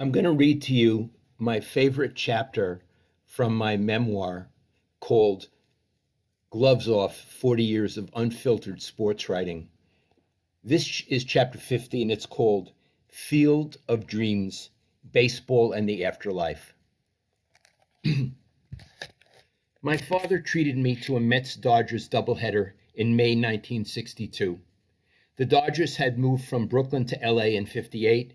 I'm going to read to you my favorite chapter from my memoir called Gloves Off 40 Years of Unfiltered Sports Writing. This is chapter 50, and it's called Field of Dreams Baseball and the Afterlife. My father treated me to a Mets-Dodgers doubleheader in May 1962. The Dodgers had moved from Brooklyn to LA in '58,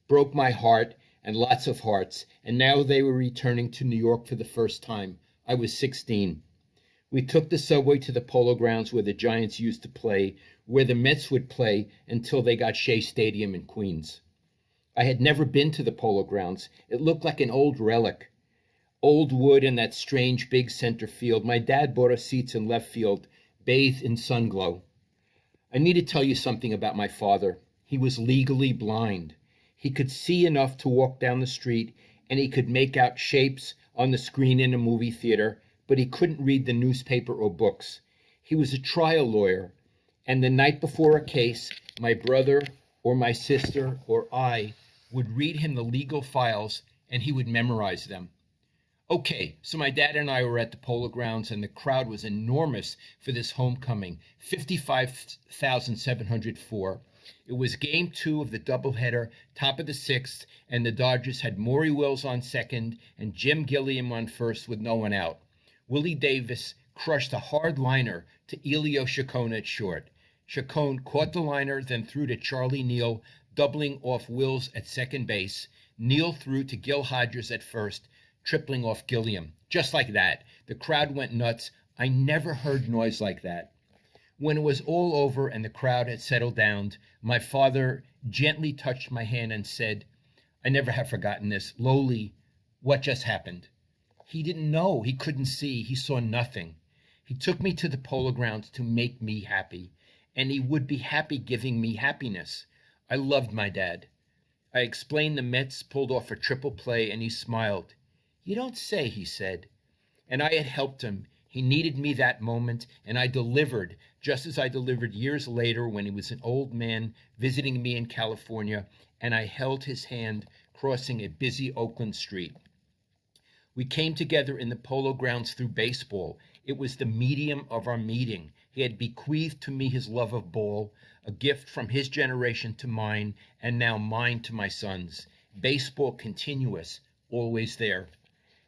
broke my heart and lots of hearts, and now they were returning to New York for the first time. I was 16. We took the subway to the Polo Grounds where the Giants used to play, where the Mets would play until they got Shea Stadium in Queens. I had never been to the Polo Grounds. It looked like an old relic. Old wood and that strange big center field. My dad bought us seats in left field, bathed in sunglow. I need to tell you something about my father. He was legally blind. He could see enough to walk down the street, and he could make out shapes on the screen in a movie theater, but he couldn't read the newspaper or books. He was a trial lawyer, and the night before a case, my brother or my sister or I would read him the legal files, and he would memorize them. Okay, so my dad and I were at the Polo Grounds, and the crowd was enormous for this homecoming, 55,704. It was game 2 of the doubleheader, top of the 6th, and the Dodgers had Maury Wills on second and Jim Gilliam on first with no one out. Willie Davis crushed a hard liner to Elio Chacon at short. Chacon caught the liner, then threw to Charlie Neal, doubling off Wills at second base. Neal threw to Gil Hodges at first, tripling off Gilliam. Just like that. The crowd went nuts. I never heard noise like that. When it was all over and the crowd had settled down, my father gently touched my hand and said, "I never have forgotten this. Lowly, what just happened?" He didn't know. He couldn't see. He saw nothing. He took me to the Polo Grounds to make me happy, and he would be happy giving me happiness. I loved my dad. I explained the Mets pulled off a triple play, and he smiled. "You don't say," he said. And I had helped him. He needed me that moment, and I delivered, just as I delivered years later when he was an old man visiting me in California, and I held his hand crossing a busy Oakland street. We came together in the Polo Grounds through baseball. It was the medium of our meeting. He had bequeathed to me his love of ball, a gift from his generation to mine, and now mine to my sons. Baseball continuous, always there.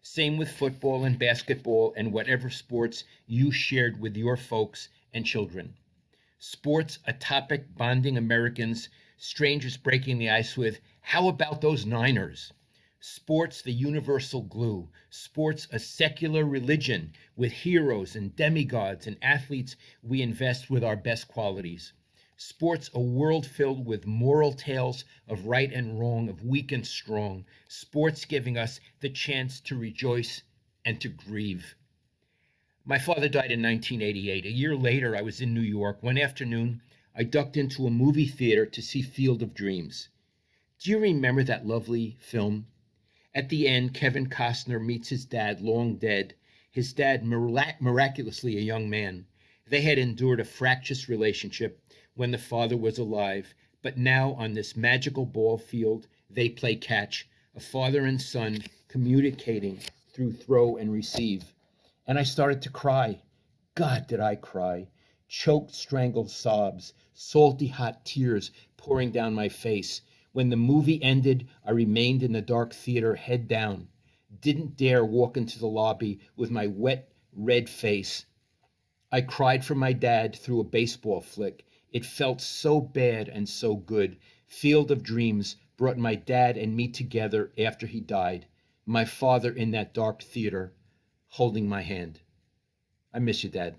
Same with football and basketball and whatever sports you shared with your folks and children. Sports, a topic bonding Americans, strangers breaking the ice with. How about those Niners? Sports, the universal glue. Sports, a secular religion with heroes and demigods and athletes we invest with our best qualities. Sports, a world filled with moral tales of right and wrong, of weak and strong. Sports giving us the chance to rejoice and to grieve. My father died in 1988. A year later, I was in New York. One afternoon, I ducked into a movie theater to see Field of Dreams. Do you remember that lovely film? At the end, Kevin Costner meets his dad, long dead, his dad miraculously a young man. They had endured a fractious relationship when the father was alive, but now on this magical ball field, they play catch, a father and son communicating through throw and receive. And I started to cry. God, did I cry. Choked, strangled sobs, salty hot tears pouring down my face. When the movie ended, I remained in the dark theater, head down. Didn't dare walk into the lobby with my wet, red face. I cried for my dad through a baseball flick. It felt so bad and so good. Field of Dreams brought my dad and me together after he died. My father in that dark theater, holding my hand. I miss you, Dad.